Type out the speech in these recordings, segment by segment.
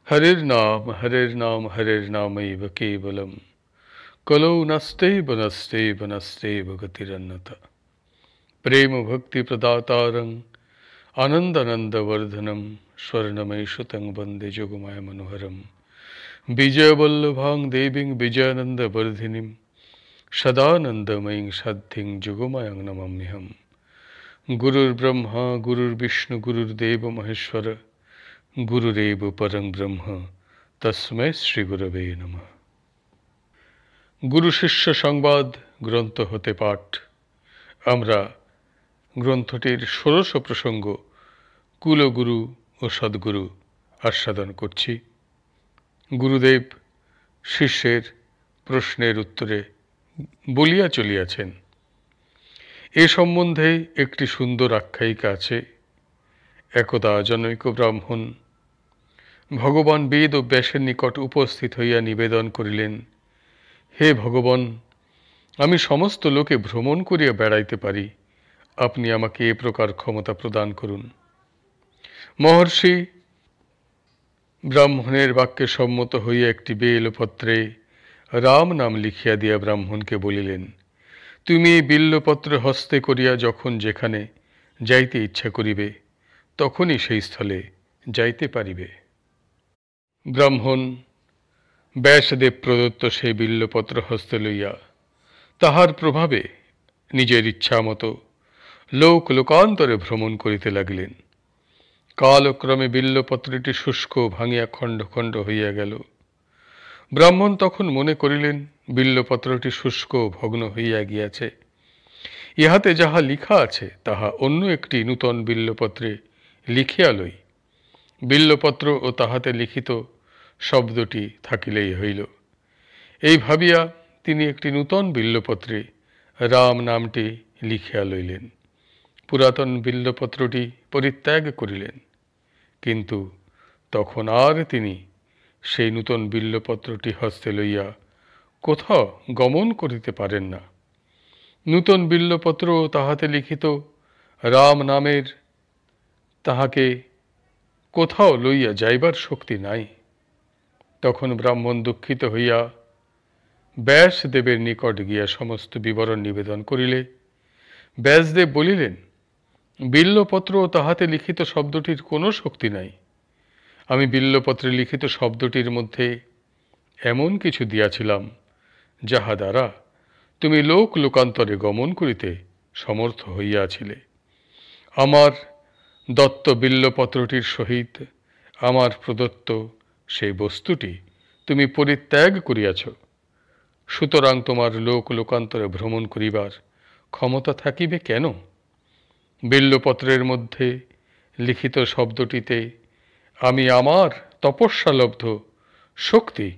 हरिर्नाम हरिर्नामैव केवलम कलौ नस्तेव नस्तेव नस्तेव गतिरन्यथा। प्रेम भक्ति प्रदातारं आनन्दानन्दवर्धनं स्वर्णमय सुतं वन्दे जोगमाया मनोहरं। विजयवल्लभां देवीं विजयानन्दवर्धिनीं सदानन्दमयीं साध्यं जोगमायां नमाम्यहम्। गुरुर्ब्रह्मा गुरुर्विष्णु गुरुर्देव महेश्वर गुरुरेव परं ब्रह्म तस्मै श्रीगुरवे नमः। गुरु शिष्य সংবাদ গ্রন্থ হতে পাঠ। আমরা গ্রন্থটির ষোড়শ প্রসঙ্গ কুলগুরু ও সদ্গুরু আস্বাদন করছি। গুরুদেব শিষ্যের প্রশ্নের উত্তরে বলিয়া চলিয়াছেন, এ সম্বন্ধে একটি সুন্দর আখ্যায়িকা আছে। একদা জনৈক ব্রাহ্মণ ভগবান বেদ ও ব্যাসের নিকট উপস্থিত হইয়া নিবেদন করিলেন, হে ভগবান, আমি সমস্ত লোকে ভ্রমণ করিয়া বেড়াইতে পারি, আপনি আমাকে এ প্রকার ক্ষমতা প্রদান করুন। মহর্ষি ব্রাহ্মণের বাক্যে সম্মত হইয়া একটি বেলপত্রে রাম নাম লিখিয়া দিয়া ব্রাহ্মণকে বলিলেন, তুমি এই বিল্লপত্র হস্তে করিয়া যখন যেখানে যাইতে ইচ্ছা করিবে তখনই সেই স্থলে যাইতে পারিবে। ব্রাহ্মণ ব্যাসদেব প্রদত্ত সেই বিল্লপত্র হস্তে লইয়া তাহার প্রভাবে নিজের ইচ্ছা মতো লোক লোকান্তরে ভ্রমণ করিতে লাগিলেন। কালক্রমে বিল্লপত্রটি শুষ্ক ভাঙিয়া খণ্ড খণ্ড হইয়া গেল। ব্রাহ্মণ তখন মনে করিলেন, বিল্লপত্রটি শুষ্ক ভগ্ন হইয়া গিয়াছে, ইহাতে যাহা লিখা আছে তাহা অন্য একটি নূতন বিল্লপত্রে লিখিয়া লই। বিল্লপত্র ও তাহাতে লিখিত শব্দটি থাকিলেই হইল। এই ভাবিয়া তিনি একটি নূতন বিল্লপত্রে রাম নামটি লিখিয়া লইলেন। পুরাতন বিল্লপত্রটি পরিত্যাগ করিলেন, কিন্তু তখন আর তিনি সেই নূতন বিল্লপত্রটি হস্তে লইয়া কোথাও গমন করিতে পারেন না। নূতন বিল্লপত্র ও তাহাতে লিখিত রাম নামের তাহাকে কোথাও লইয়া যাইবার শক্তি নাই। তখন ব্রাহ্মণ দুঃখিত হইয়া ব্যাসদেবের নিকট গিয়া সমস্ত বিবরণ নিবেদন করিলে ব্যাসদেব বলিলেন, বিল্লপত্র ও তাহাতে লিখিত শব্দটির কোনো শক্তি নাই। আমি বিল্লপত্রে লিখিত শব্দটির মধ্যে এমন কিছু দিয়াছিলাম যাহা দ্বারা তুমি লোক লোকান্তরে গমন করিতে সমর্থ হইয়াছিলে। আমার দত্ত বিল্লপত্রটির সহিত আমার প্রদত্ত সেই বস্তুটি তুমি পরিত্যাগ করিয়াছ, সুতরাং তোমার লোক লোকান্তরে ভ্রমণ করিবার ক্ষমতা থাকিবে কেন? বিল্লপত্রের মধ্যে লিখিত শব্দটিতে আমি আমার তপস্যালব্ধ শক্তি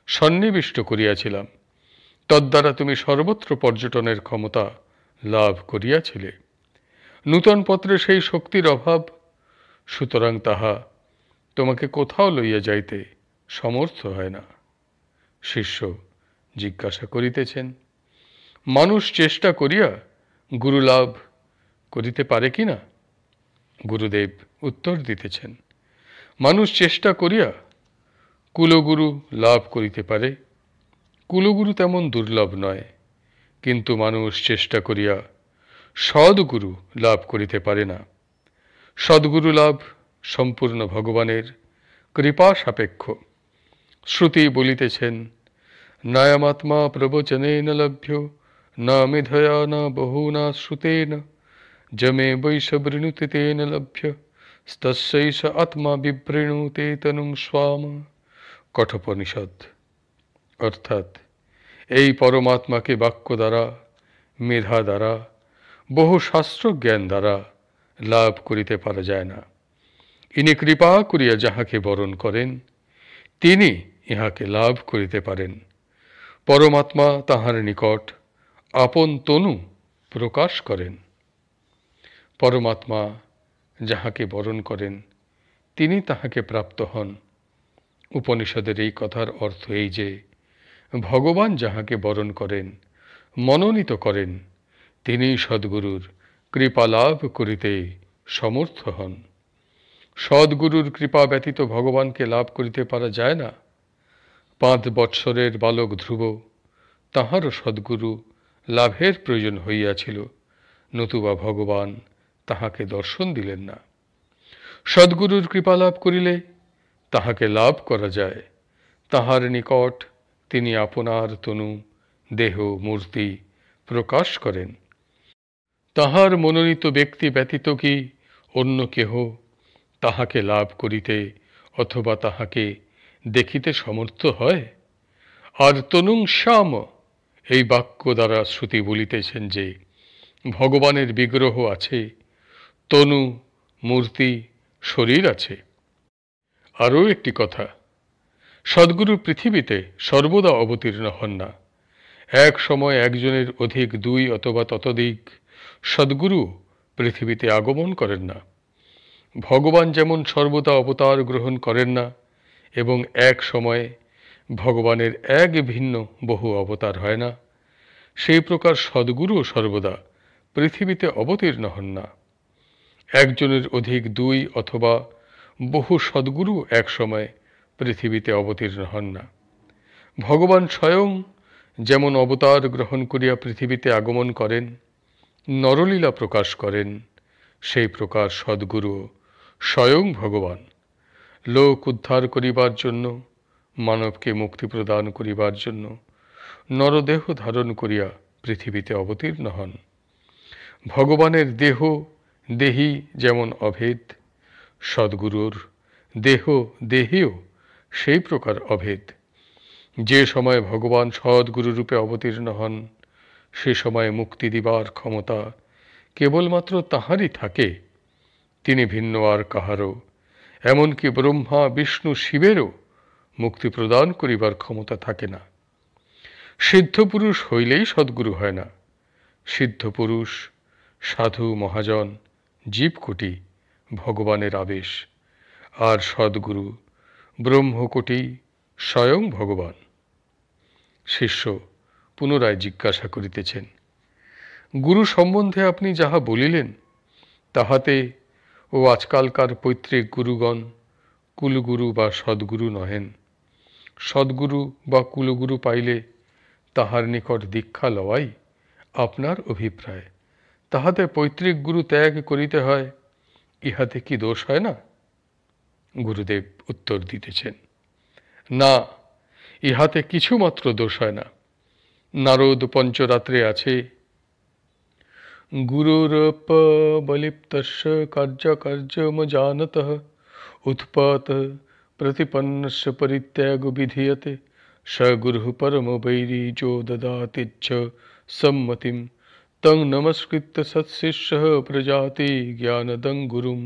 সন্নিবিষ্ট করিয়াছিলাম, তদ্বারা তুমি সর্বত্র পর্যটনের ক্ষমতা লাভ করিয়াছিলে। নূতন পত্রে সেই শক্তির অভাব, সুতরাং তাহা তোমাকে কোথাও লইয়া যাইতে সমর্থ হয় না। শিষ্য জিজ্ঞাসা করিতেছেন, মানুষ চেষ্টা করিয়া গুরু লাভ করিতে পারে কি না? গুরুদেব উত্তর দিতেছেন, মানুষ চেষ্টা করিয়া কুলগুরু লাভ করিতে পারে। কুলগুরু তেমন দুর্লভ নয়, কিন্তু মানুষ চেষ্টা করিয়া সদ্গুরু লাভ করিতে পারে না। সদ্গুরু লাভ সম্পূর্ণ ভগবানের কৃপা সাপেক্ষ। শ্রুতি বলিতেছেন, নায়মাত্মা প্রবচনেন লভ্য না মেধয়া না বহুনা শ্রুতেন জমে বৈশবৃণুতে তেন লভ্য তস্যৈষ আত্মা বিবৃণুতে তনুং স্বাম। কঠোপনিষদ। অর্থাৎ এই পরমাত্মাকে বাক্য দ্বারা, মেধা দ্বারা, বহু শাস্ত্র জ্ঞান দ্বারা লাভ করিতে পারা যায় না। ইনি কৃপা করিয়া যাহাকে বরণ করেন তিনি ইহাকে লাভ করিতে পারেন। পরমাত্মা তাহার নিকট আপন তনু প্রকাশ করেন। পরমাত্মা যাহাকে বরণ করেন তিনি তাহাকে প্রাপ্ত হন। উপনিষদের এই কথার অর্থ এই যে, ভগবান যাহাকে বরণ করেন, মনোনীত করেন, তিনি সদ্গুরুর কৃপা লাভ করিতে সমর্থ হন। সদ্গুরুর কৃপা ব্যতীত ভগবানকে লাভ করিতে পারা যায় না। 5 বৎসরের বালক ধ্রুব, তাহারও সদ্গুরু লাভের প্রয়োজন হইয়াছিল, নতুবা ভগবান তাহাকে দর্শন দিলেন না। সদ্গুরুর কৃপা লাভ করিলে তাহাকে লাভ করা যায়। তাহার নিকট তিনি আপনার তনু, দেহ, মূর্তি প্রকাশ করেন। তাহার মনোনীত ব্যক্তি ব্যতীত কি অন্য কেহ তাহাকে লাভ করিতে অথবা তাহাকে দেখিতে সমর্থ হয়? আর তনুং শ্যাম, এই বাক্য দ্বারা শ্রুতি বলিতেছেন যে ভগবানের বিগ্রহ আছে, তনু, মূর্তি, শরীর আছে। আরও একটি কথা, সদ্গুরু পৃথিবীতে সর্বদা অবতীর্ণ হন না। এক সময় একজনের অধিক 2 অথবা ততোধিক সদ্গুরু পৃথিবীতে আগমন করেন না। ভগবান যেমন সর্বদা অবতার গ্রহণ করেন না এবং এক সময়ে ভগবানের এক ভিন্ন বহু অবতার হয় না, সেই প্রকার সদ্গুরুও সর্বদা পৃথিবীতে অবতীর্ণ হন না। একজনের অধিক 2 অথবা বহু সদ্গুরু এক সময় পৃথিবীতে অবতীর্ণ হন না। ভগবান স্বয়ং যেমন অবতার গ্রহণ করিয়া পৃথিবীতে আগমন করেন, নরলীলা প্রকাশ করেন, সেই প্রকার সদ্গুরু স্বয়ং ভগবান লোক উদ্ধার করিবার জন্য, মানবকে মুক্তি প্রদান করিবার জন্য নরদেহ ধারণ করিয়া পৃথিবীতে অবতীর্ণ হন। ভগবানের দেহ দেহী যেমন অভেদ, সদ্গুরুর দেহ দেহীও সেই প্রকার অভেদ। যে সময় ভগবান সদ্গুরু রূপে অবতীর্ণ হন, সে সময় মুক্তি দিবার ক্ষমতা কেবলমাত্র তাহারই থাকে। তিনি ভিন্ন আর কাহারও, এমনকি ব্রহ্মা, বিষ্ণু, শিবেরও মুক্তি প্রদান করিবার ক্ষমতা থাকে না। সিদ্ধ পুরুষ হইলেই সদ্গুরু হয় না। সিদ্ধ পুরুষ, সাধু, মহাজন, জীবকোটি ভগবানের আবেশ, আর সদ্গুরু ব্রহ্মকোটি স্বয়ং ভগবান। শিষ্য পুনরায় জিজ্ঞাসা করিতেছেন, গুরু সম্বন্ধে আপনি যাহা বলিলেন তাহাতে ও আজকালকার পৈতৃক গুরুগণ কুলগুরু বা সদ্গুরু নহেন। সদ্গুরু বা কুলগুরু পাইলে তাহার নিকট দীক্ষা লওয়াই আপনার অভিপ্রায়, তাহাতে পৈতৃক গুরু ত্যাগ করিতে হয়, ইহাতে কি দোষ হয় না? গুরুদেব উত্তর দিতেছেন, না, ইহাতে কিছুমাত্র দোষ হয় না। নারদ পঞ্চরাত্রে আছে, গুরুরপবলিপ্তস্য কার্যকার্যমজানতঃ উৎপাতঃ প্রতিপন্নস্য পরিত্যাগো বিধীয়তে স গুরুঃ পরমো বৈরী যো দদাতিচ্ছ সম্মতিম তং নমস্কৃত্য সৎশিষ্যঃ প্রজাতি জ্ঞানদং গুরুম।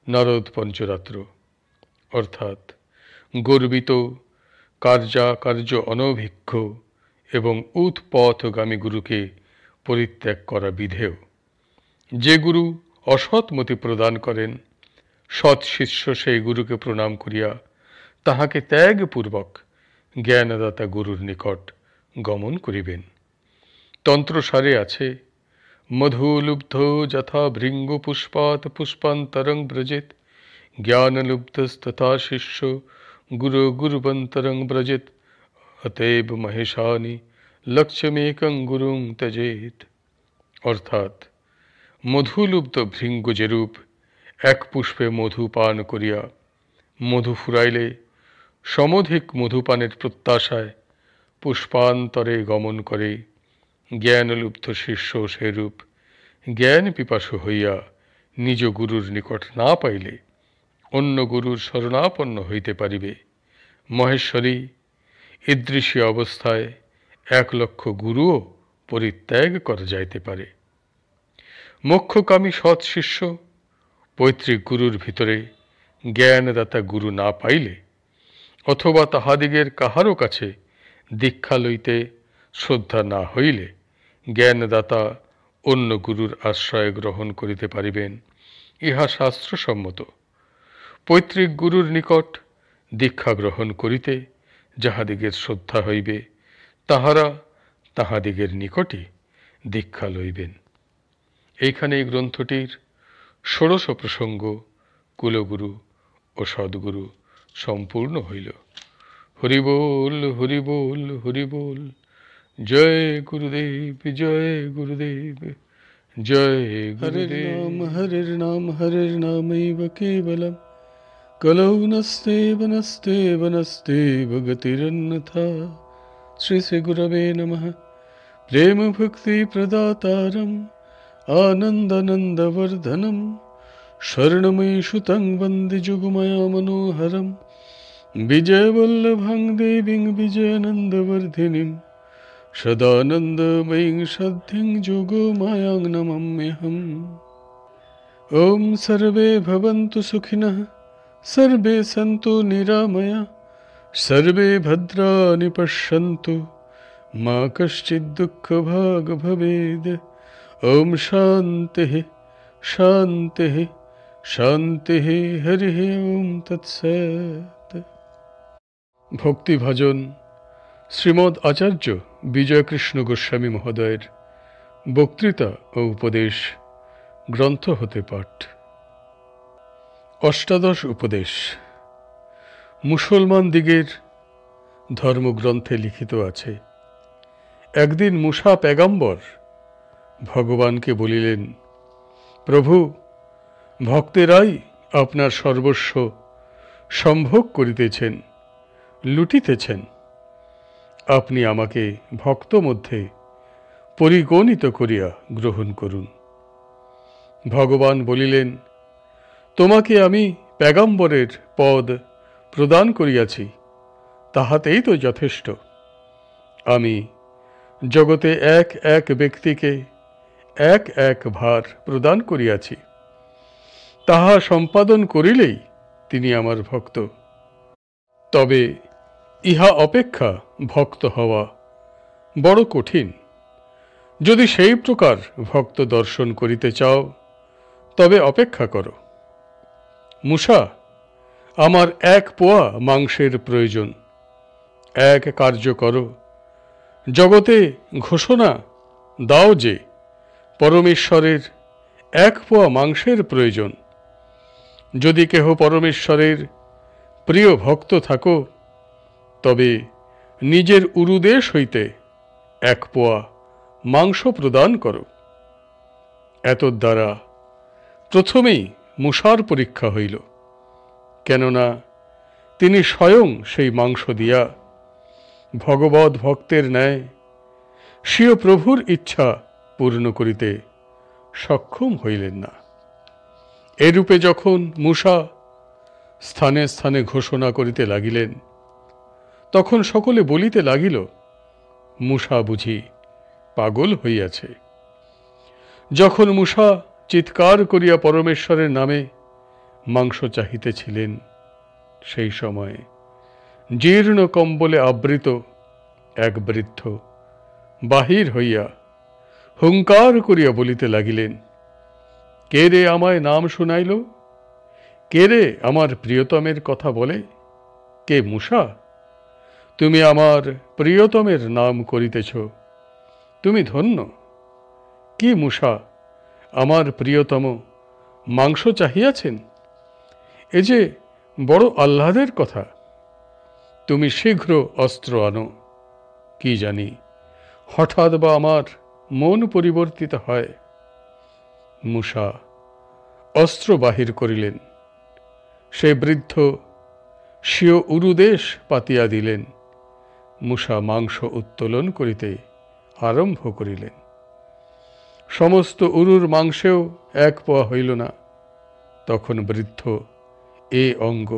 নারদ পঞ্চরাত্র। অর্থাৎ গর্বিত, কার্যাকার্য অনভিজ্ঞ এবং উৎপথগামী গুরুকে পরিত্যাগ করা বিধেয়। যে গুরু অসৎমতি প্রদান করেন, সৎ শিষ্য সেই গুরুকে প্রণাম করিয়া তাহাকে ত্যাগপূর্বক জ্ঞানদাতা গুরুর নিকট গমন করিবেন। তন্ত্রসারে আছে, মধুলুব্ধ যথা ভৃঙ্গ পুষ্পাৎ পুষ্পান্তরং ব্রজেত জ্ঞানলুব্ধস্তথা শিষ্য গুরু গুরুবন্তরং ব্রজেত অতএব মহেশানি লক্ষ্যমেকং গুরুং ত্যজেত। অর্থাৎ মধুলুব্ধ ভৃঙ্গ যেরূপ এক পুষ্পে মধু পান করিয়া মধু ফুরাইলে সমধিক মধুপানের প্রত্যাশায় পুষ্পান্তরে গমন করে, জ্ঞানলুব্ধ শিষ্য সেরূপ জ্ঞান পিপাসু হইয়া নিজ গুরুর নিকট না পাইলে অন্য গুরুর শরণাপন্ন হইতে পারিবে। মহেশ্বরী ঈদৃশী অবস্থায় 1,00,000 গুরুও পরিত্যাগ করা যাইতে পারে। মোক্ষকামী সৎ শিষ্য পৈতৃক গুরুর ভিতরে জ্ঞানদাতা গুরু না পাইলে অথবা তাহাদিগের কাহারও কাছে দীক্ষা লইতে শ্রদ্ধা না হইলে জ্ঞানদাতা অন্য গুরুর আশ্রয় গ্রহণ করিতে পারিবেন, ইহা শাস্ত্রসম্মত। পৈতৃক গুরুর নিকট দীক্ষা গ্রহণ করিতে যাহাদিগের শ্রদ্ধা হইবে, তাহারা তাহাদিগের নিকটে দীক্ষা লইবেন। এইখানে এই গ্রন্থটির 16 প্রসঙ্গ কুলগুরু ও সদ্গুরু সম্পূর্ণ হইল। হরি বল, হরি বল, হরি বল। জয় গুরুদেব, জয় গুরুদেব, জয় গুরুদেব। হরির নাম হরির নামৈব কেবলম কলৌ নস্তেব নস্তেব নস্তেব গতিরন্যথা। শ্রী শ্রী গুরবে নমঃ। প্রেম ভক্তি প্রদাতারম আনন্দানন্দবর্ধনম স্বর্ণময়ী সুতং বন্দে যুগময়া মনোহরম বিজয়বল্লভাং দেবীং বিজয়ানন্দবর্ধিনীম সদানন্দময়ীং সদ্ধিং যোগমায়াং নমাম্যহম। ওম সর্বে ভবন্তু সুখিনঃ, সর্বে সন্তু নিরাময়া, সর্বে ভদ্রাণি পশ্যন্তু, মা কশ্চিৎ দুঃখভাগ ভবেদ। ওম শান্তিঃ শান্তিঃ শান্তিঃ। হরি ওম তৎসৎ। ভক্তিভজন শ্রীমদ্ আচার্য বিজয়কৃষ্ণ গোস্বামী মহোদয়ের বক্তৃতা ও উপদেশ গ্রন্থ হতে পাঠ। অষ্টাদশ উপদেশ মুসলমান দিগের ধর্মগ্রন্থে লিখিত আছে। একদিন মুসা পেগম্বর ভগবানকে বলিলেন, প্রভু, ভক্তেরাই আপনার সর্বস্ব সম্ভোগ করিতেছেন, লুটিতেছেন। আপনি আমাকে ভক্ত মধ্যে পরিগণিত করিয়া গ্রহণ করুন। ভগবান বলিলেন, তোমাকে আমি পেগম্বরের পদ প্রদান করিয়াছি, তাহাতেই তো যথেষ্ট। আমি জগতে এক এক ব্যক্তিকে এক এক ভার প্রদান করিয়াছি, তাহা সম্পাদন করিলেই তিনি আমার ভক্ত। তবে ইহা অপেক্ষা ভক্ত হওয়া বড় কঠিন। যদি সেই প্রকার ভক্ত দর্শন করিতে চাও, তবে অপেক্ষা করো। মুসা, আমার এক পোয়া মাংসের প্রয়োজন। এক কার্য করো, জগতে ঘোষণা দাও যে পরমেশ্বরের এক পোয়া মাংসের প্রয়োজন। যদি কেহ পরমেশ্বরের প্রিয় ভক্ত থাকো, তবে নিজের উরুদেশ হইতে এক পোয়া মাংস প্রদান করো। এতদ্বারা প্রথমেই মুসার পরীক্ষা হইল, কেননা তিনি স্বয়ং সেই মাংস দিয়া ভগবৎ ভক্তের ন্যায় স্বীয় প্রভুর ইচ্ছা পূর্ণ করিতে সক্ষম হইলেন না। এরূপে যখন মুসা স্থানে স্থানে ঘোষণা করিতে লাগিলেন, তখন সকলে বলিতে লাগিল, মুসা বুঝি পাগল হইয়াছে। যখন মুসা চিৎকার করিয়া পরমেশ্বরের নামে মাংস চাহিতেছিলেন, সেই সময়ে জীর্ণ কম্বলে আবৃত এক বৃদ্ধ বাহির হইয়া হুঙ্কার করিয়া বলিতে লাগিলেন, কে রে আমায় নাম শুনাইল? কে রে আমার প্রিয়তমের কথা বলে? কে মুসা? তুমি আমার প্রিয়তমের নাম করিতেছ, তুমি ধন্য। কি মুসা, আমার প্রিয়তম মাংস চাহিয়াছেন? এ যে বড় আহ্লাদের কথা। তুমি শীঘ্র অস্ত্র আনো। কি জানি হঠাৎ বা আমার মন পরিবর্তিত হয়। মুসা অস্ত্র বাহির করিলেন। সে বৃদ্ধ স্বীয় উরুদেশ পাতিয়া দিলেন। মুসা মাংস উত্তোলন করিতে আরম্ভ করিলেন। সমস্ত উরুর মাংসেও এক পোয়া হইল না। তখন বৃদ্ধ এ অঙ্গ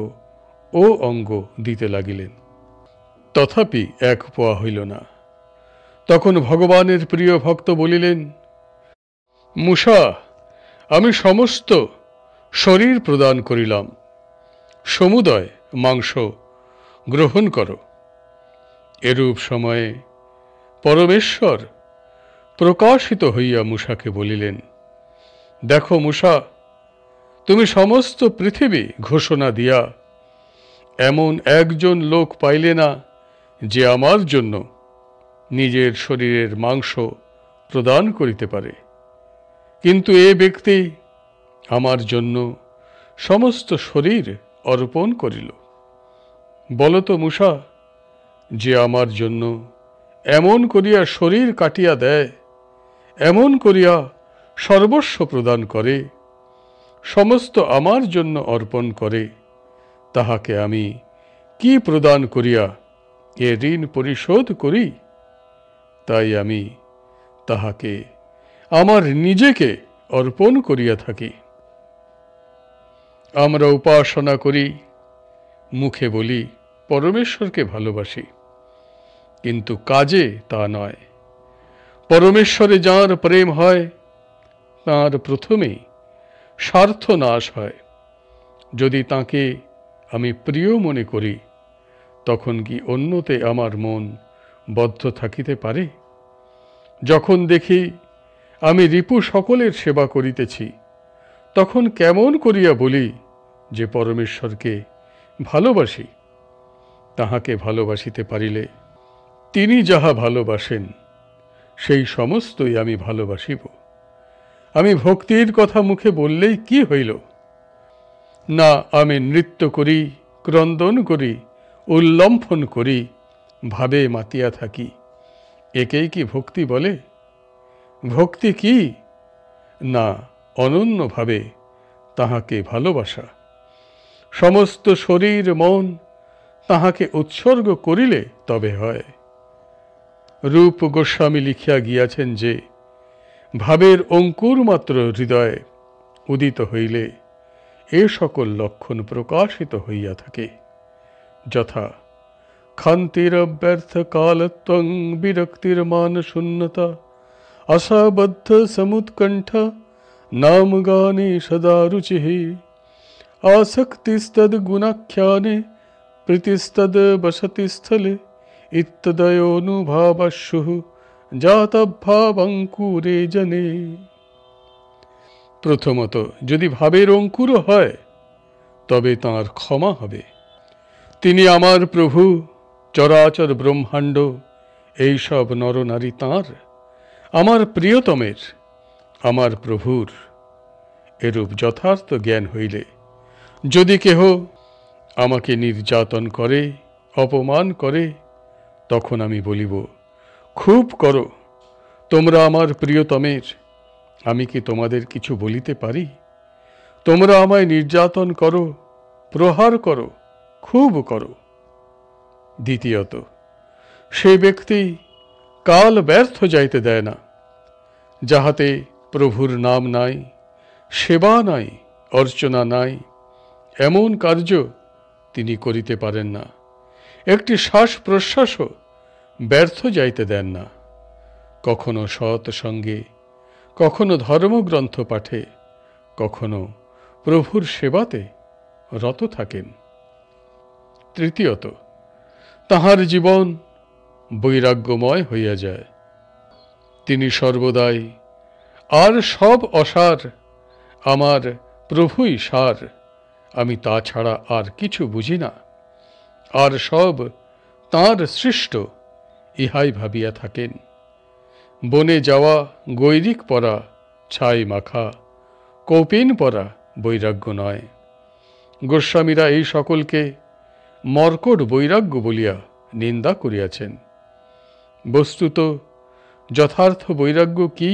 ও অঙ্গ দিতে লাগিলেন, তথাপি এক পোয়া হইল না। তখন ভগবানের প্রিয় ভক্ত বলিলেন, মুসা, আমি সমস্ত শরীর প্রদান করিলাম, সমুদয় মাংস গ্রহণ করো। এরূপ সময়ে পরমেশ্বর প্রকাশিত হইয়া মুসাকে বলিলেন, দেখো মুসা, তুমি সমস্ত পৃথিবী ঘোষণা দিয়া এমন একজন লোক পাইলে না যে আমার জন্য নিজের শরীরের মাংস প্রদান করিতে পারে, কিন্তু এ ব্যক্তি আমার জন্য সমস্ত শরীর অর্পণ করিল। বলতো মূষা, যে আমার জন্য এমন করিয়া শরীর কাটিয়া দেয়, এমন করিয়া সর্বস্ব প্রদান করে, সমস্ত আমার জন্য অর্পণ করে, তাহাকে আমি কি প্রদান করিয়া এ ঋণ পরিশোধ করি? তাই আমি তাহাকে আমার নিজেকে অর্পণ করিয়া থাকি। আমরা উপাসনা করি, মুখে বলি পরমেশ্বরকে ভালোবাসি, কিন্তু কাজে তা নয়। পরমেশ্বরে যার প্রেম হয়, তাঁর প্রথমেই স্বার্থ নাশ হয়। যদি তাকে আমি প্রিয় মনে করি, তখন কি অন্যতে আমার মন বদ্ধ থাকিতে পারে? যখন দেখি আমি রিপু সকলের সেবা করিতেছি, তখন কেমন করিয়া বলি যে পরমেশ্বরকে ভালোবাসি? তাহাকে ভালোবাসিতে পারিলে তিনি যাহা ভালোবাসেন সেই সমস্তই আমি ভালোবাসিব। আমি ভক্তির কথা মুখে বললেই কি হইল? না, আমি নৃত্য করি, ক্রন্দন করি, উল্লম্ফন করি, ভাবে মাতিয়া থাকি, একেই কি ভক্তি বলে? ভক্তি কি? না, অনন্যভাবে তাহাকে ভালোবাসা। সমস্ত শরীর মন তাহাকে উৎসর্গ করিলে তবে হয়। রূপ গোস্বামী লিখিয়া গিয়াছেন যে, ভাবের অঙ্কুর মাত্র হৃদয়ে উদিত হইলে এ সকল লক্ষণ প্রকাশিত হইয়া থাকে, যথা ক্ষান্তিরব্যর্থ কালত্বং বিরক্তির মান শূন্যতা আশাবদ্ধ সমুৎকণ্ঠ নাম গানে সদা রুচিঃ আসক্তিস্তদ গুণাখ্যানে প্রীতিস্তদ বসতি স্থলে ইত্যদয়োনুভাবাস্যুঃ জাতভাবাঙ্কুরে জনে। প্রথমত, যদি ভাবের অঙ্কুর হয় তবে তাঁর ক্ষমা হবে। তিনি আমার প্রভু, চরাচর ব্রহ্মাণ্ড এই সব নরনারী তাঁর, আমার প্রিয়তমের, আমার প্রভুর। এরূপ যথার্থ জ্ঞান হইলে যদি কেহ আমাকে নির্যাতন করে, অপমান করে, তখন আমি বলিব, খুব করো, তোমরা আমার প্রিয়তমের, আমি কি তোমাদের কিছু বলিতে পারি? তোমরা আমায় নির্যাতন করো, প্রহার করো, খুব করো। দ্বিতীয়ত, সে ব্যক্তি কাল ব্যর্থ যাইতে দেয় না, যাহাতে প্রভুর নাম নাই, সেবা নাই, অর্চনা নাই, এমন কার্য তিনি করিতে পারেন না। একটি শ্বাস প্রশ্বাসও ব্যর্থ যাইতে দেন না। কখনো সৎ সঙ্গে, কখনো ধর্মগ্রন্থ পাঠে, কখনো প্রভুর সেবাতে রত থাকেন। তৃতীয়ত, তাহার জীবন বৈরাগ্যময় হইয়া যায়। তিনি সর্বদাই আর সব অসার, আমার প্রভুই সার, আমি তা ছাড়া আর কিছু বুঝি না, আর সব তাঁর সৃষ্ট, ইহাই ভাবিয়া থাকেন। বনে যাওয়া, গৈরিক পরা, ছাই মাখা, কৌপিন পরা বৈরাগ্য নয়। গোস্বামীরা এই সকলকে মর্কট বৈরাগ্য বলিয়া নিন্দা করিয়াছেন। বস্তুত যথার্থ বৈরাগ্য কি?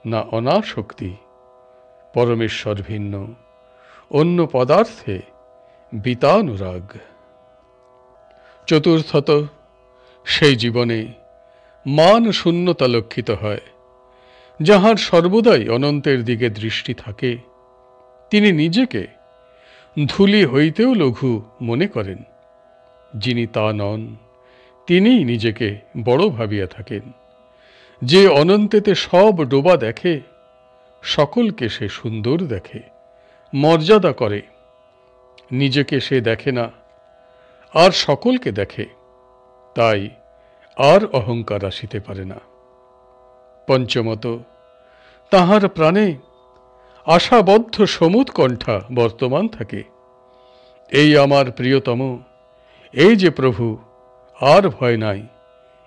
না অনাসক্তি, পরমেশ্বর ভিন্ন অন্য পদার্থে বিতানুরাগ। চতুর্থত, সেই জীবনে মান শূন্যতা লক্ষিত হয়। যাহার সর্বদাই অনন্তের দিকে দৃষ্টি থাকে, তিনি নিজেকে ধূলি হইতেও লঘু মনে করেন। যিনি তা নন, তিনিই নিজেকে বড় ভাবিয়া থাকেন। যে অনন্তেতে সব ডোবা দেখে, সকলকে সে সুন্দর দেখে, মর্যাদা করে। নিজেকে সে দেখে না, আর সকলকে দেখে, তাই আর অহংকার আসিতে পারে না। পঞ্চমত, তাহার প্রাণে আশাবদ্ধ সমুৎকণ্ঠা বর্তমান থাকে। এই আমার প্রিয়তম, এই যে প্রভু, আর ভয় নাই,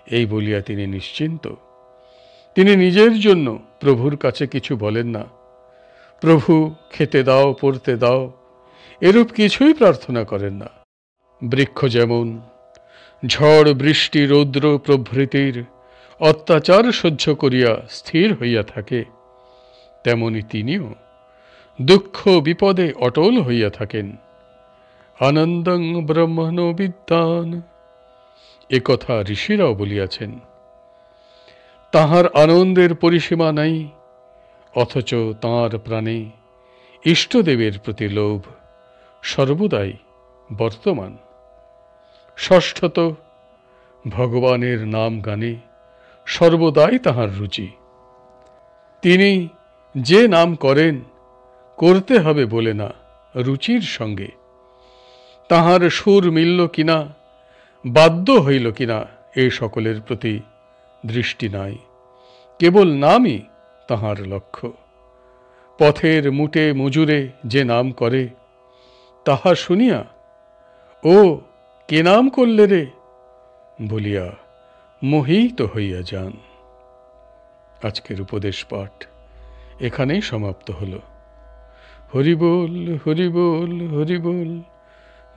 এই বলিয়া তিনি নিশ্চিন্ত। তিনি নিজের জন্য প্রভুর কাছে কিছু বলেন না। প্রভু খেতে দাও, পড়তে দাও, এরূপ কিছুই প্রার্থনা করেন না। বৃক্ষ যেমন ঝড় বৃষ্টি রৌদ্র প্রভৃতির অত্যাচার সহ্য করিয়া স্থির হইয়া থাকে, তেমনি তিনিও দুঃখ বিপদে অটল হইয়া থাকেন। আনন্দং ব্রহ্মণ বিদ্যান, একথা ঋষিরাও বলিয়াছেন। তাহার আনন্দের পরিসীমা নাই, অথচ তাঁর প্রাণে ইষ্টদেবের প্রতি লোভ সর্বদাই বর্তমান। ষষ্ঠত, ভগবানের নাম গানে সর্বদাই তাহার রুচি। তিনি যে নাম করেন করতে হবে বলে না, রুচির সঙ্গে। তাহার সুর মিলল কিনা, বাদ্য হইল কিনা, এই সকলের প্রতি দৃষ্টি নাই, কেবল নামই তাহার লক্ষ্য। পথের মুটে মজুরে যে নাম করে, তাহা শুনিয়া ও কে নাম করলে রে বলিয়া মোহিত হইয়া যান। আজকের উপদেশ পাঠ এখানেই সমাপ্ত হল। হরি বল, হরি বল, হরি বল।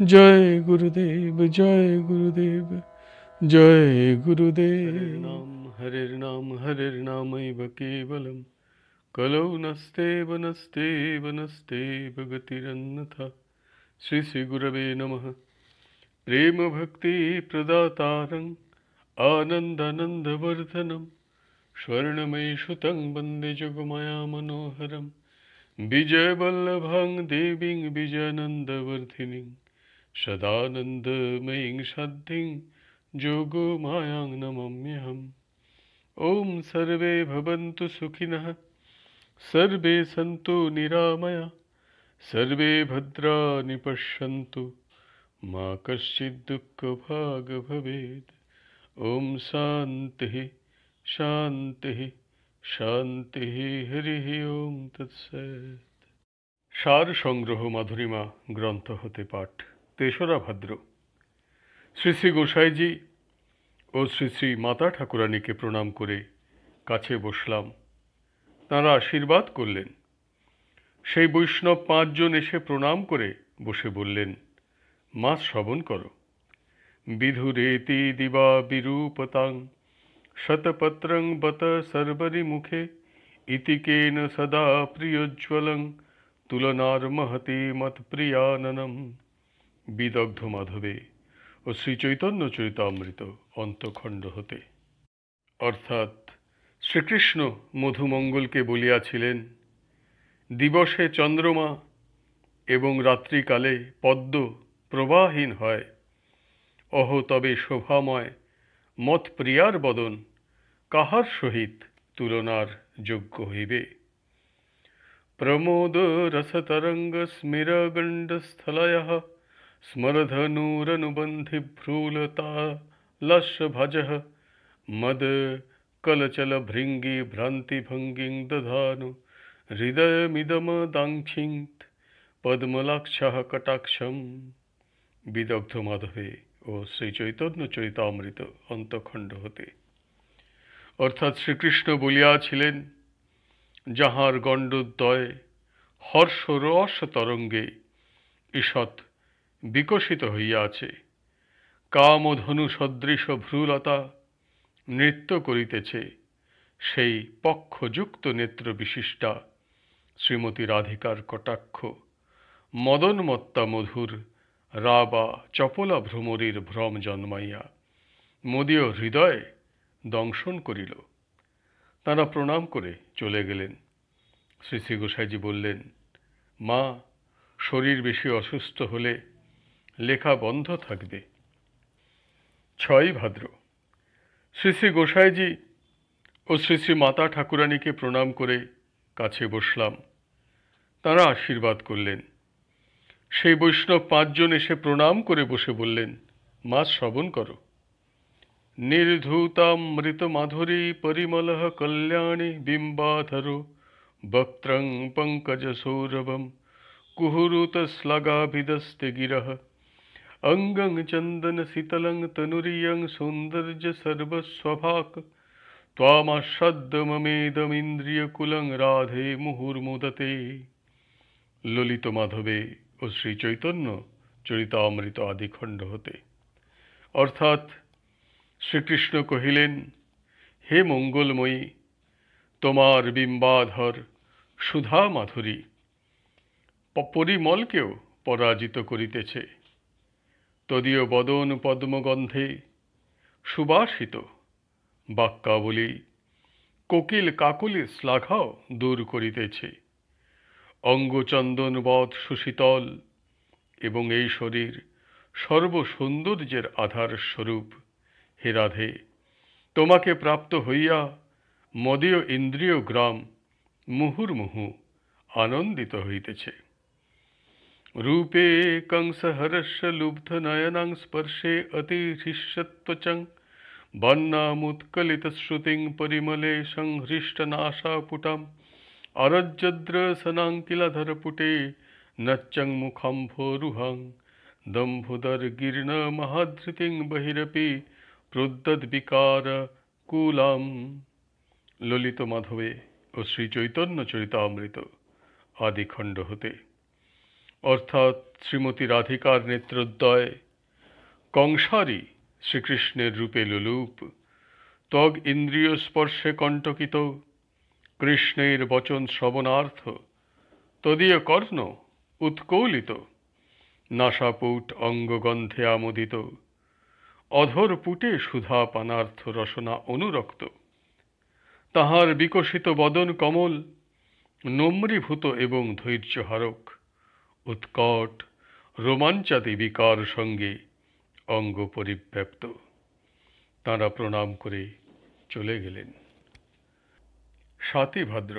জয় গুরুদেব, জয় গুরুদেব, জয় গুরুদেব। হরের নাম হরের নামৈব কেবলম, কলৌ নস্তেব নস্তেব নস্তেব গতিরন্যথা। শ্রী শ্রী গুরবে নমঃ। প্রেম ভক্তি প্রদাতারং আনন্দানন্দবর্ধনম, স্বর্ণময়ী সুতং বন্দে যোগমায়া মনোহরম। বিজয়বল্লভাং দেবীং বিজয়ানন্দবর্ধিনীং, সদানন্দময়ীং সাধ্যিং যোগমায়াং নমাম্যহম। ওম সর্বে ভবন্তু সুখিনঃ, সর্বে সন্তু নিরাময়া, সর্বে ভদ্রাণি পশ্যন্তু, মা কশ্চিৎ দুঃখভাগ ভবেৎ। ওম শান্তিঃ শান্তিঃ শান্তিঃ। হরিঃ ওম তৎসৎ। সার সংগ্রহ মাধুরীমা গ্রন্থ হতে পাঠ। ৩রা ভাদ্র। শ্রী শ্রী গোসাইজি ও শ্রী শ্রী মাতা ঠাকুরানীকে প্রণাম করে কাছে বসলাম। তাঁরা আশীর্বাদ করলেন। সেই বৈষ্ণব 5 জন এসে প্রণাম করে বসে বললেন, মা শ্রবণ করো। বিধুরেতি দিবা বিরূপতাং, শতপত্রং বত সর্বরি মুখে, ইতিকেন সদা প্রিয়োজ্জ্বলং, তুলনার মহতি মৎপ্রিয়াননম। বিদগ্ধ মাধবে ও শ্রী চৈতন্য চরিতামৃত অন্তখণ্ড হতে। অর্থাৎ শ্রীকৃষ্ণ মধুমঙ্গলকে বলিয়াছিলেন, দিবসে চন্দ্রমা এবং রাত্রিকালে পদ্ম প্রবাহীন হয়, অহ তবে শোভাময় মত প্রিয়ার বদন কাহার সহিত তুলনার যোগ্য হইবে। প্রমোদ রসতরঙ্গ স্মিরগণ্ডস্থলয়ঃ, স্মরধনুরনুবন্ধি ভ্রূলতা লস্যভজঃ, মদ কলচল ভৃঙ্গি ভ্রান্তি ভঙ্গিং দধানু, হৃদয়মিদমদাঙ্ক্ষিত পদ্মলাক্ষঃ কটাক্ষম। বিদগ্ধ মাধবে ও শ্রী চৈতন্য চরিতামৃত অন্তখণ্ড হতে। অর্থাৎ শ্রীকৃষ্ণ বলিয়াছিলেন, যাহার গণ্ডোদ্বয় হর্ষরস তরঙ্গে ঈষৎ বিকশিত হইয়াছে, কামধনু সদৃশ ভ্রূলতা নৃত্য করিতেছে, সেই পক্ষযুক্ত নেত্র বিশিষ্টা শ্রীমতী রাধিকার কটাক্ষ মদনমত্তা মধুর রাবা চপলা ভ্রমরীর ভ্রম জন্মাইয়া মদীয় হৃদয় দংশন করিল। তাঁরা প্রণাম করে চলে গেলেন। শ্রী শ্রী গোসাইজি বললেন, মা, শরীর বেশি অসুস্থ হলে লেখা বন্ধ থাকবে। 6ই ভাদ্র। শ্রী শ্রী গোসাইজি ও শ্রী শ্রী মাতা ঠাকুরানীকে প্রণাম করে কাছে বসলাম। তাঁরা আশীর্বাদ করলেন। সেই বৈষ্ণব 5 জন এসে প্রণাম করে বসে বললেন, মা শ্রবণ করো। নির্ধূতামৃত মাধুরী পরিমলঃ কল্যাণী বিম্বাধরো, বক্ত্রং পঙ্কজ সৌরভম কুহুরুত শ্লাঘাভিদস্তে গিরঃ, অঙ্গং চন্দন শীতলং তনুরিয়ং সৌন্দর্য সর্বস্বভাক, ত্বামাস্বাদ্য মমেদমিন্দ্রিয়কুলং রাধে মুহুর্মুদতে। ললিত মাধবে ও শ্রী চৈতন্য চরিতামৃত আদি খণ্ড হতে। অর্থাৎ শ্রীকৃষ্ণ কহিলেন, হে মঙ্গলময়ী, তোমার বিম্বাধর সুধা মাধুরী পরিমলকেও পরাজিত করিতেছে। তদীয় বদন পদ্মগন্ধে সুবাসিত বাক্যাবলী কোকিল কাকলি শ্লাঘাও দূর করিতেছে। অঙ্গচন্দনবৎ সুশীতল এবং এই শরীর সর্বসৌন্দর্যের আধার স্বরূপ। হে রাধে, তোমাকে প্রাপ্ত হইয়া মদীয় ইন্দ্রিয় গ্রাম মুহুর্মুহু আনন্দিত হইতেছে। রূপে কংসহর্ষ লুব্ধ নয়নাং স্পর্শে অতিহৃষ্যত্বচং বন্নামুৎকলিত শ্রুতিং পরিমলে সংহৃষ্টনাশাপুটাম আরজ্যদ্রসনাঙ্কিলাধরপুটে নচ্চং মুখাম্ভোরুহং দম্ভোদরগীর্ণ মহাধৃতিং বহিরপি প্রোদ্যদ্বিকার কুলাম। ললিত মাধবে ও শ্রী চৈতন্য চরিতামৃত আদি খণ্ড হতে। অর্থাৎ শ্রীমতী রাধিকার নেত্রোদ্দয় কংসারী শ্রীকৃষ্ণের রূপে লোলুপ, ত্বগ ইন্দ্রিয় স্পর্শে কণ্টকিত, কৃষ্ণের বচন শ্রবণার্থ তদীয় কর্ণ উৎকৌলিত, নাসাপুট অঙ্গগন্ধে আমোদিত, অধর পুটে সুধা পানার্থ রসনা অনুরক্ত, তাহার বিকশিত বদন কমল নম্রীভূত এবং ধৈর্যহারক, উৎকট রোমাঞ্চাদি বিকার সঙ্গে অঙ্গ পরিব্যাপ্ত। তাঁরা প্রণাম করে চলে গেলেন। 7ই ভাদ্র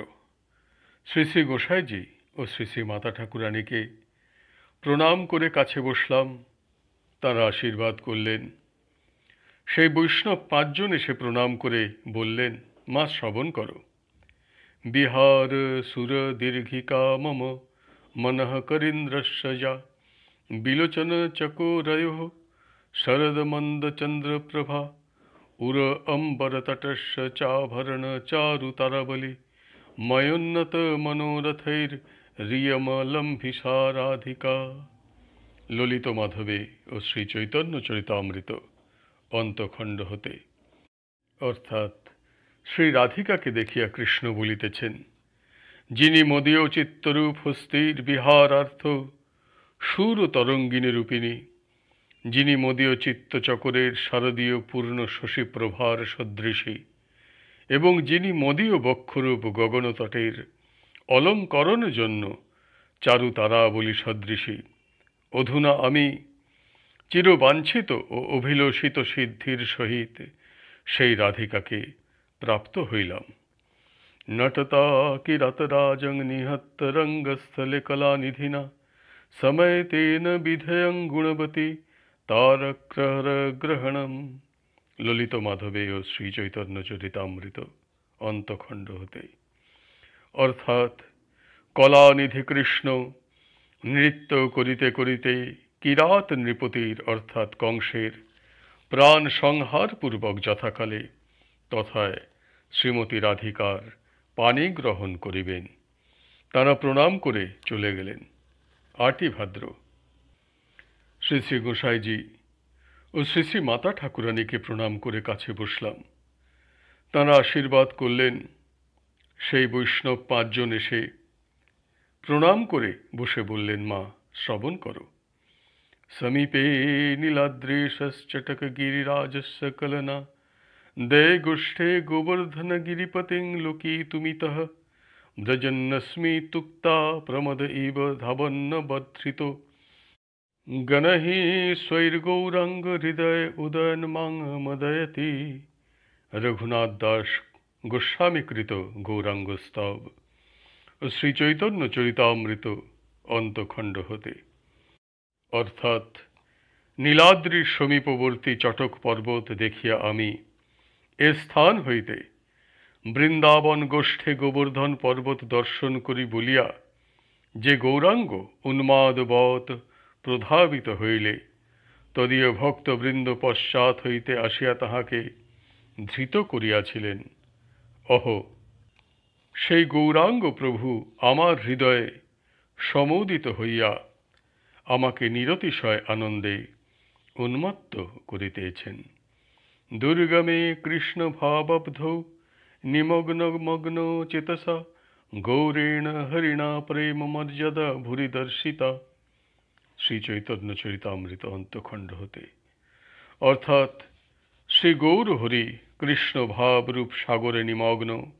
শ্রী শ্রী গোসাইজি ও শ্রী শ্রী মাতা ঠাকুরানীকে প্রণাম করে কাছে বসলাম। তাঁরা আশীর্বাদ করলেন। সেই বৈষ্ণব 5 জন এসে প্রণাম করে বললেন, মা শ্রবণ করো। বিহার সুর দীর্ঘিকা মম মনঃ করিন্দ্রস্য যা বিলোচন চকোরয়োঃ শরদমন্দচন্দ্রপ্রভা উর অম্বরতটস্য চাভরণ চারুতারাবলি ময়োন্নত মনোরথৈর রিয়মলম্ভিষা রাধিকা। ললিত মাধবে ও শ্রী চৈতন্য চরিতামৃত অন্তখণ্ড হতে। অর্থাৎ শ্রী রাধিকাকে দেখিয়া কৃষ্ণ বলিতেছেন, যিনি মদীয় চিত্তরূপ হস্তির বিহারার্থ সুর তরঙ্গিনী রূপিণী, যিনি মদীয় চিত্তচকরের শারদীয় পূর্ণ শশী প্রভার সদৃশী এবং যিনি মদীয় বক্ষরূপ গগনতটের অলঙ্করণ জন্য চারু তারাবলী সদৃশী, অধুনা আমি চিরবাঞ্ছিত ও অভিলষিত সিদ্ধির সহিত সেই রাধিকাকে প্রাপ্ত হইলাম। নটতা কিরাতরাজং নিহত রঙ্গস্থলে কলানিধিনা সময় তেন বিধেয়ং গুণবতী তারক্রহর গ্রহণম। ললিত মাধবে ও শ্রী চৈতন্য চরিতামৃত অন্তখণ্ড হতে। অর্থাৎ কলানিধি কৃষ্ণ নৃত্য করিতে করিতে কিরাত নৃপতির অর্থাৎ কংসের প্রাণ সংহার পূর্বক যথাকালে তথায় শ্রীমতী রাধিকার পানি গ্রহণ করিবেন। তারা প্রণাম করে চলে গেলেন। 8ই ভাদ্র শ্রী শ্রী গোসাইজি ও শ্রী শ্রী মাতা ঠাকুরানীকে প্রণাম করে কাছে বসলাম। তাঁরা আশীর্বাদ করলেন। সেই বৈষ্ণব 5 জন এসে প্রণাম করে বসে বললেন, মা শ্রবণ করো। সমীপে নীলাদ্রেশশ্চটক গিরিরাজস্য কলনা দয়গোষ্ঠে গোবর্ধন গিরিপতিং লোকিতুমিতঃ ব্রজন্নস্মি তুক্তা প্রমদ ইব ধাবন্ন বর্ধিত গণহি स्वैर्गौरांग হৃদয় উদয়ন মাং মদয়তি। রঘুনাথ দাস গোস্বামীকৃত গৌরাঙ্গ স্তব ও শ্রী চৈতন্য চরিতামৃত অন্তখণ্ড হতে। অর্থাৎ নীলাদ্রির সমীপবর্তী চটক পর্বত দেখিয়া আমি এ স্থান হইতে বৃন্দাবন গোষ্ঠে গোবর্ধন পর্বত দর্শন করি বলিয়া যে গৌরাঙ্গ উন্মাদবৎ প্রধাবিত হইলে তদীয় ভক্তবৃন্দ পশ্চাৎ হইতে আসিয়া তাহাকে ধৃত করিয়াছিলেন। অহো, সেই গৌরাঙ্গ প্রভু আমার হৃদয়ে সমুদিত হইয়া আমাকে নিরতিশয় আনন্দে উন্মত্ত করিতেছেন। দুর্গমে কৃষ্ণ ভাবাব্ধৌ নিমগ্ন মগ্ন চেতসা গৌরেণ হরিণা প্রেম মর্যাদা ভুরি দর্শিতা। শ্রী চৈতন্য চরিতামৃত অন্তখণ্ড হতে। অর্থাৎ শ্রী গৌর হরি কৃষ্ণ ভাবরূপ সাগরে নিমগ্ন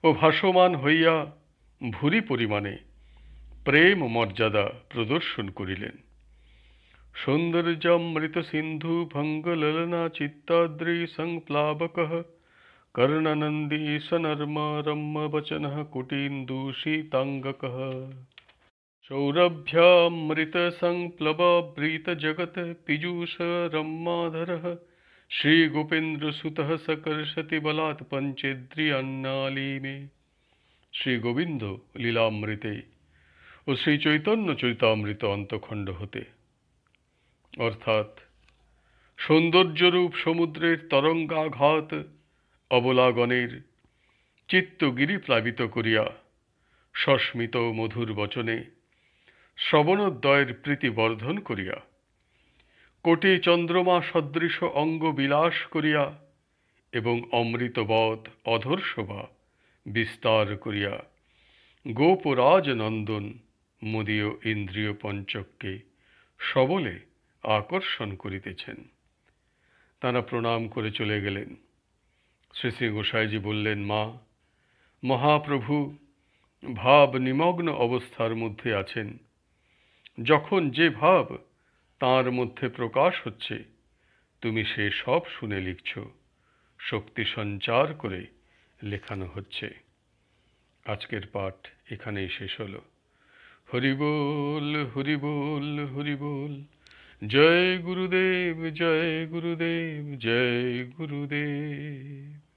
ও ভাসমান হইয়া ভুরি পরিমাণে প্রেম মর্যাদা প্রদর্শন করিলেন। সৌন্দর্যামৃত সিন্ধু ভঙ্গললনা চিত্তাদ্রি সংপ্লাবকঃ কর্ণনন্দী সনর্ম রম্য বচনঃ কুটিন্দুশীতাঙ্গকঃ। সৌরভ্যামৃত সংপ্লবাবৃত জগত পীযূষ রম্মাধরः শ্রী গোপেন্দ্র সুতঃ সকর্ষতি বলাৎ পঞ্চেন্দ্রিয়ান্নালীমে। শ্রী গোবিন্দ লীলামৃতে ও শ্রী চৈতন্য চরিতামৃত অন্তখণ্ড হতে। অর্থাৎ সৌন্দর্যরূপ সমুদ্রের তরঙ্গাঘাত অবলাগণের চিত্তগিরি প্লাবিত করিয়া সস্মিত মধুর বচনে শ্রবণোদ্দয়ের প্রীতি বর্ধন করিয়া কোটি চন্দ্রমা সদৃশ অঙ্গ বিলাস করিয়া এবং অমৃতবৎ অধর শোভা বিস্তার করিয়া গোপরাজ নন্দন মুদীয় ইন্দ্রিয় পঞ্চককে সবলে আকর্ষণ করিতেছেন। তারা প্রণাম করে চলে গেলেন। শ্রী শ্রী গোসাইজি বললেন, মা, মহাপ্রভু ভাব নিমগ্ন অবস্থার মধ্যে আছেন। যখন যে ভাব তাঁর মধ্যে প্রকাশ হচ্ছে তুমি সে সব শুনে লিখছ, শক্তি সঞ্চার করে লেখানো হচ্ছে। আজকের পাঠ এখানেই শেষ হলো। হরি বল, হরি বল, হরি বল। জয় গুরুদেব, জয় গুরুদেব, জয় গুরুদেব।